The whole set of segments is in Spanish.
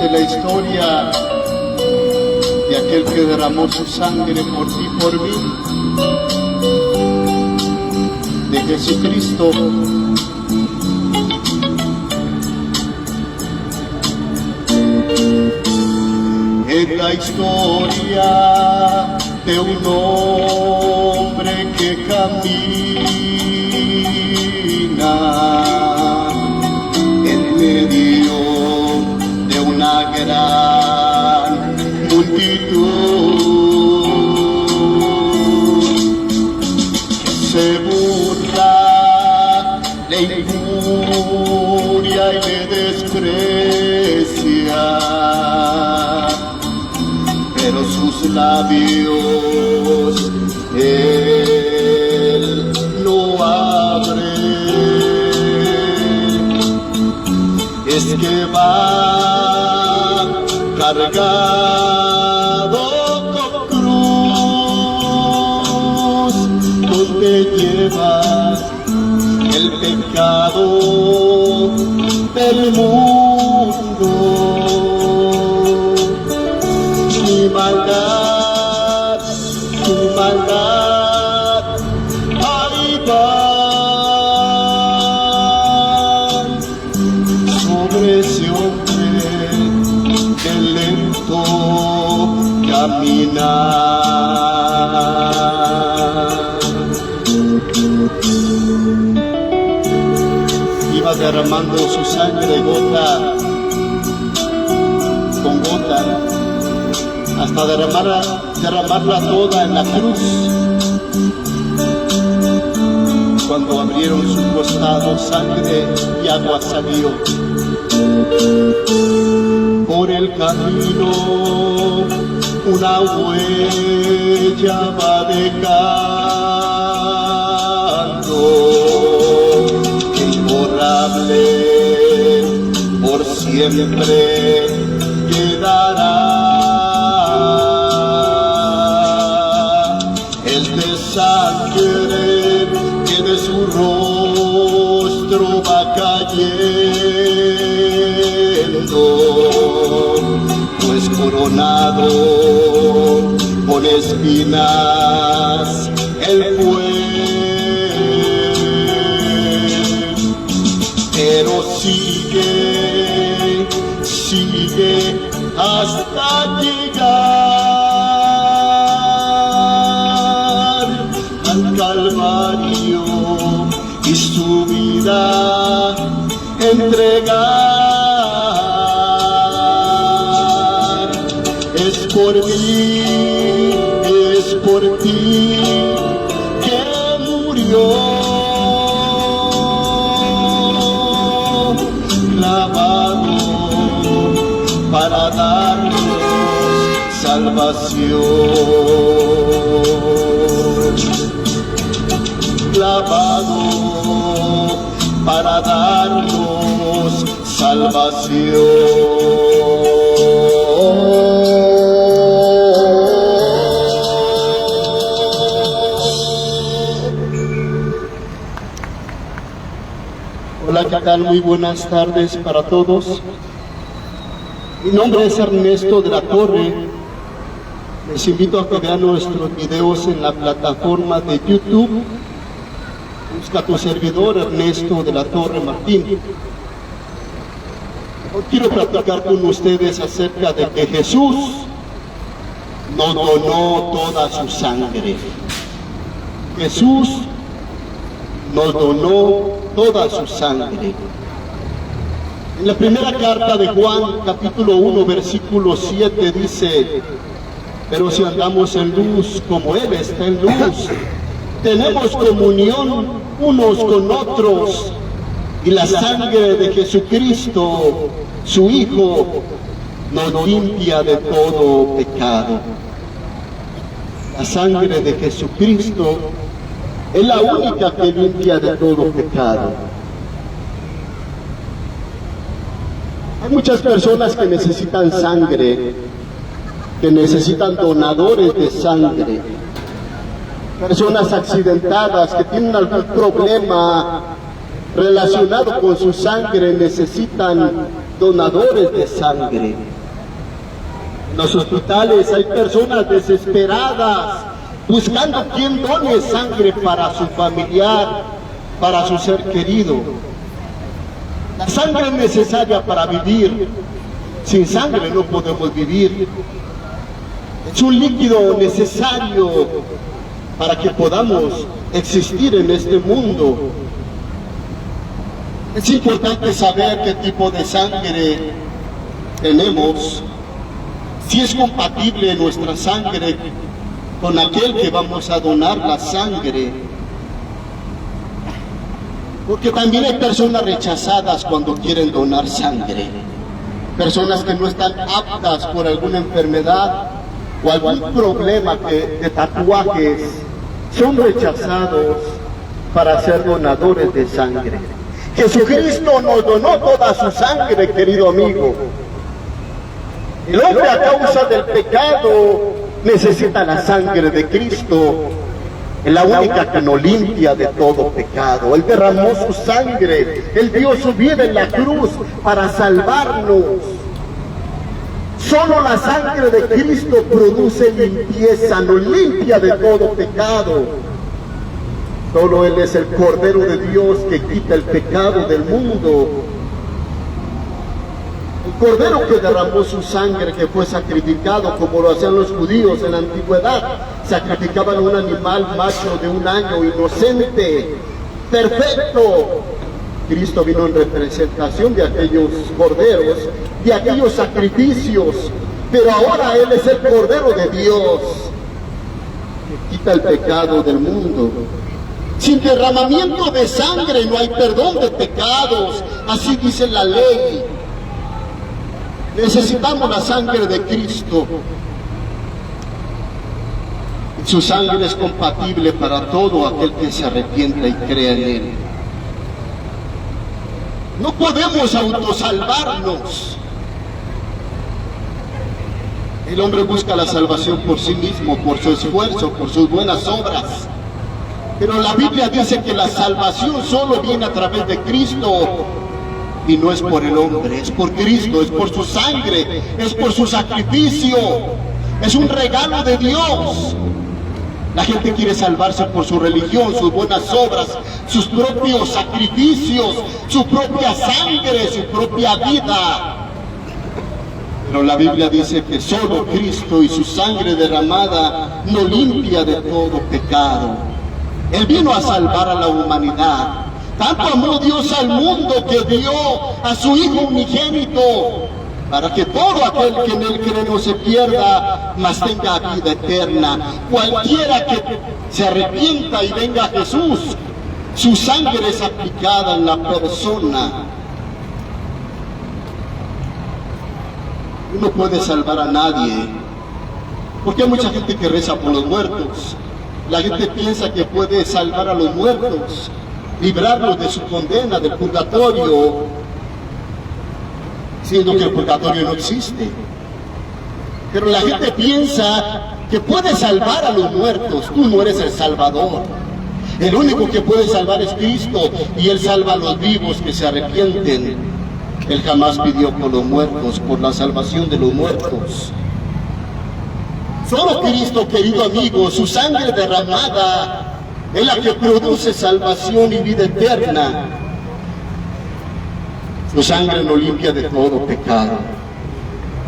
de la historia de aquel que derramó su sangre por ti y por mí, de Jesucristo. Es la historia de un hombre que camina en medio de una gran multitud que se burla, le injuria y le desprecia, pero sus labios él no abre. Es que va cargado con cruz, donde lleva el pecado del mundo. Mi maldad, tu maldad, ahí va sobre ese hombre de lento caminar. Iba derramando su sangre gota con gota, hasta derramarla toda en la cruz. Cuando abrieron su costado, sangre y agua salió. Por el camino una huella va dejando, imborrable por siempre quedará. Sangre que de su rostro va cayendo, pues coronado con espinas él fue, pero sigue hasta llegar al Calvario y su vida entregar. Es por mí, es por ti que murió, clavado para darnos salvación, clavado para darnos salvación. Hola, ¿qué tal? Muy buenas tardes para todos. Mi nombre es Ernesto de la Torre. Les invito a que vean nuestros videos en la plataforma de YouTube. Busca tu servidor, Ernesto de la Torre Martín. Hoy quiero platicar con ustedes acerca de que Jesús nos donó toda su sangre. Jesús nos donó toda su sangre. En la primera carta de Juan, capítulo 1, versículo 7, dice: pero si andamos en luz como Él está en luz, tenemos comunión unos con otros, y la sangre de Jesucristo, su Hijo, nos limpia de todo pecado. La sangre de Jesucristo es la única que limpia de todo pecado. Hay muchas personas que necesitan sangre, que necesitan donadores de sangre, personas accidentadas que tienen algún problema relacionado con su sangre, necesitan donadores de sangre. los hospitales hay personas desesperadas buscando quien done sangre para su familiar, para su ser querido. La sangre es necesaria para vivir. Sin sangre no podemos vivir. Es un líquido necesario para que podamos existir en este mundo. Es importante saber qué tipo de sangre tenemos, si es compatible nuestra sangre con aquel que vamos a donar la sangre. Porque también hay personas rechazadas cuando quieren donar sangre. Personas que no están aptas por alguna enfermedad o algún problema de tatuajes, son rechazados para ser donadores de sangre. Jesucristo nos donó toda su sangre, querido amigo. El hombre, a causa del pecado, necesita la sangre de Cristo. Es la única que nos limpia de todo pecado. Él derramó su sangre, Él dio su vida en la cruz para salvarnos. Solo la sangre de Cristo produce limpieza, nos limpia de todo pecado. Solo Él es el Cordero de Dios que quita el pecado del mundo. El Cordero que derramó su sangre, que fue sacrificado como lo hacían los judíos en la antigüedad. Sacrificaban un animal macho de 1 año, inocente, perfecto. Cristo vino en representación de aquellos corderos, de aquellos sacrificios. Pero ahora Él es el Cordero de Dios, que quita el pecado del mundo. Sin derramamiento de sangre no hay perdón de pecados, así dice la ley. Necesitamos la sangre de Cristo. Su sangre es compatible para todo aquel que se arrepienta y crea en Él. No podemos autosalvarnos. El hombre busca la salvación por sí mismo, por su esfuerzo, por sus buenas obras. Pero la Biblia dice que la salvación solo viene a través de Cristo. Y no es por el hombre, es por Cristo, es por su sangre, es por su sacrificio. Es un regalo de Dios. La gente quiere salvarse por su religión, sus buenas obras, sus propios sacrificios, su propia sangre, su propia vida. Pero la Biblia dice que solo Cristo y su sangre derramada nos limpia de todo pecado. Él vino a salvar a la humanidad. Tanto amó Dios al mundo que dio a su Hijo unigénito, para que todo aquel que en Él cree no se pierda, mas tenga vida eterna. Cualquiera que se arrepienta y venga a Jesús, su sangre es aplicada en la persona. No puede salvar a nadie, porque hay mucha gente que reza por los muertos. La gente piensa que puede salvar a los muertos, librarlos de su condena, del purgatorio, siendo que el purgatorio no existe. Pero la gente piensa que puede salvar a los muertos. Tú no eres el Salvador. El único que puede salvar es Cristo, y Él salva a los vivos que se arrepienten. Él jamás pidió por los muertos, por la salvación de los muertos. Solo Cristo, querido amigo, su sangre derramada es la que produce salvación y vida eterna. Su sangre nos limpia de todo pecado.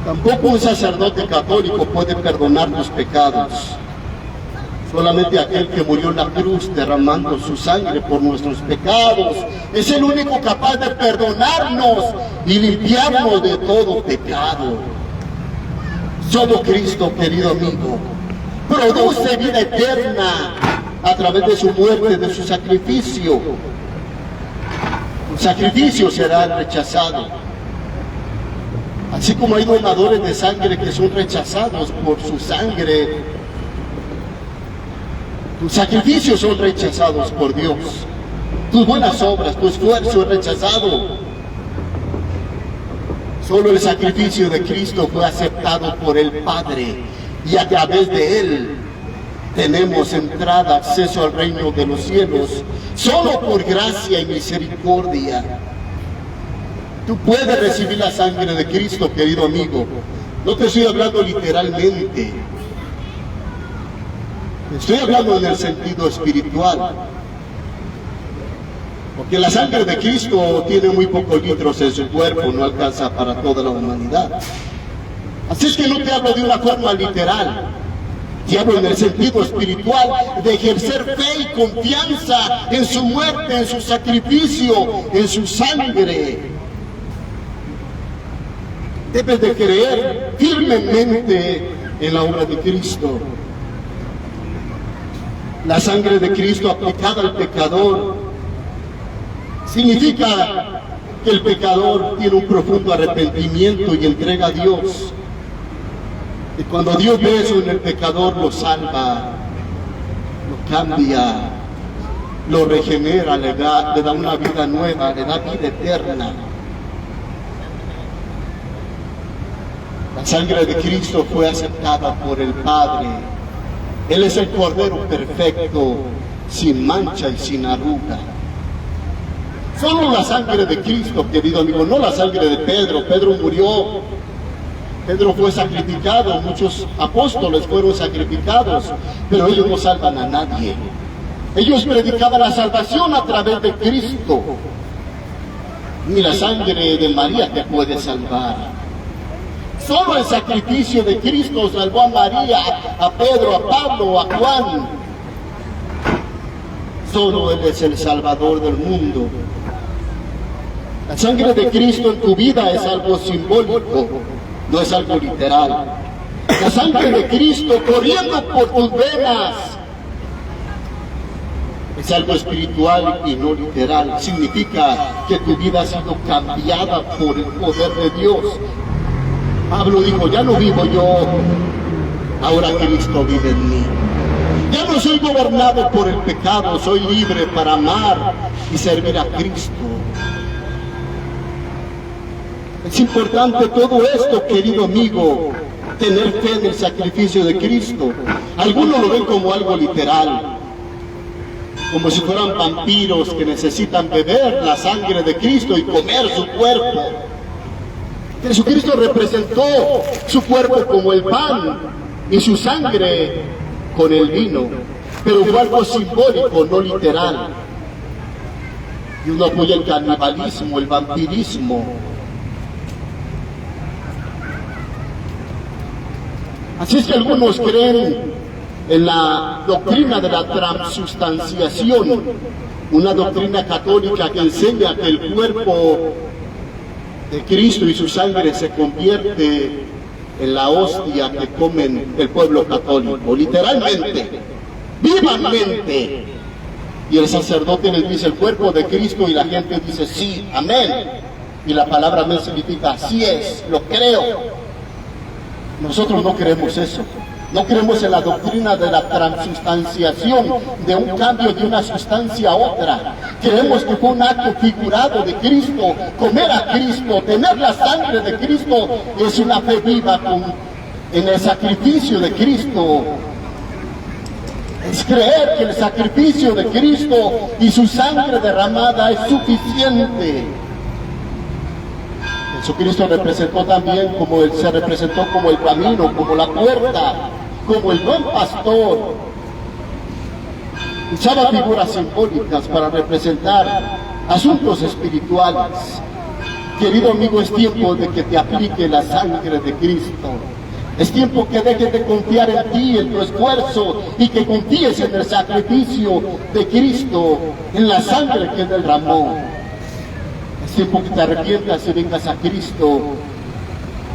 Tampoco un sacerdote católico puede perdonar tus pecados. Solamente aquel que murió en la cruz derramando su sangre por nuestros pecados es el único capaz de perdonarnos y limpiarnos de todo pecado. Solo Cristo, querido amigo, produce vida eterna a través de su muerte, de su sacrificio. El sacrificio será rechazado. Así como hay donadores de sangre que son rechazados por su sangre, tus sacrificios son rechazados por Dios. Tus buenas obras, tu esfuerzo es rechazado. Solo el sacrificio de Cristo fue aceptado por el Padre, y a través de Él tenemos entrada, acceso al reino de los cielos, solo por gracia y misericordia. Tú puedes recibir la sangre de Cristo, querido amigo, No te estoy hablando literalmente. Estoy hablando en el sentido espiritual. Porque la sangre de Cristo tiene muy pocos litros en su cuerpo, no alcanza para toda la humanidad. Así es que no te hablo de una forma literal. Te hablo en el sentido espiritual de ejercer fe y confianza en su muerte, en su sacrificio, en su sangre. Debes de creer firmemente en la obra de Cristo. La sangre de Cristo aplicada al pecador significa que el pecador tiene un profundo arrepentimiento y entrega a Dios. Y cuando Dios ve eso en el pecador, lo salva, lo cambia, lo regenera, le da una vida nueva, le da vida eterna. La sangre de Cristo fue aceptada por el Padre. Él es el Cordero perfecto, sin mancha y sin arruga. Solo la sangre de Cristo, querido amigo, no la sangre de Pedro. Pedro murió, Pedro fue sacrificado, muchos apóstoles fueron sacrificados, pero ellos no salvan a nadie. Ellos predicaban la salvación a través de Cristo. Ni la sangre de María te puede salvar. Solo el sacrificio de Cristo salvó a María, a Pedro, a Pablo, a Juan. Solo Él es el Salvador del mundo. La sangre de Cristo en tu vida es algo simbólico, no es algo literal. La sangre de Cristo corriendo por tus venas es algo espiritual y no literal. Significa que tu vida ha sido cambiada por el poder de Dios. Pablo dijo, ya no vivo yo, ahora Cristo vive en mí. Ya no soy gobernado por el pecado, soy libre para amar y servir a Cristo. Es importante todo esto, querido amigo, tener fe en el sacrificio de Cristo. Algunos lo ven como algo literal, como si fueran vampiros que necesitan beber la sangre de Cristo y comer su cuerpo. Jesucristo representó su cuerpo como el pan y su sangre con el vino, pero fue algo simbólico, no literal. Y uno apoya el canibalismo, el vampirismo. Así es que algunos creen en la doctrina de la transubstanciación, una doctrina católica que enseña que el cuerpo de Cristo y su sangre se convierte en la hostia que comen el pueblo católico, literalmente, vivamente. Y el sacerdote les dice el cuerpo de Cristo y la gente dice sí, amén. Y la palabra amén significa así es, lo creo. Nosotros no creemos eso. No creemos en la doctrina de la transubstanciación, de un cambio de una sustancia a otra. Creemos que fue un acto figurado de Cristo. Comer a Cristo, tener la sangre de Cristo, es una fe viva en el sacrificio de Cristo. Es creer que el sacrificio de Cristo y su sangre derramada es suficiente. Jesucristo representó también como Él se representó como el camino, como la puerta, como el buen pastor. Usaba figuras simbólicas para representar asuntos espirituales. Querido amigo, es tiempo de que te aplique la sangre de Cristo. Es tiempo que dejes de confiar en ti, en tu esfuerzo, y que confíes en el sacrificio de Cristo, en la sangre que Él derramó. Es tiempo que te arrepientas y vengas a Cristo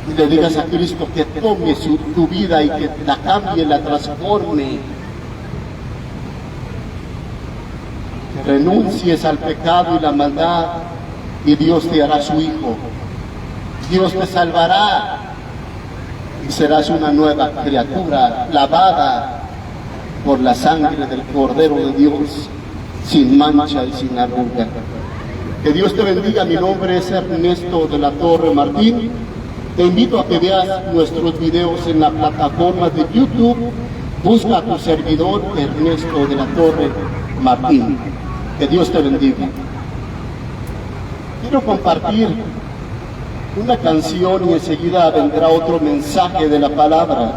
y le digas a Cristo que tome tu vida y que la cambie, la transforme. Que renuncies al pecado y la maldad y Dios te hará su hijo. Dios te salvará y serás una nueva criatura lavada por la sangre del Cordero de Dios, sin mancha y sin arruga. Que Dios te bendiga. Mi nombre es Ernesto de la Torre Martín. Te invito a que veas nuestros videos en la plataforma de YouTube. Busca a tu servidor Ernesto de la Torre Martín. Que Dios te bendiga. Quiero compartir una canción y enseguida vendrá otro mensaje de la palabra.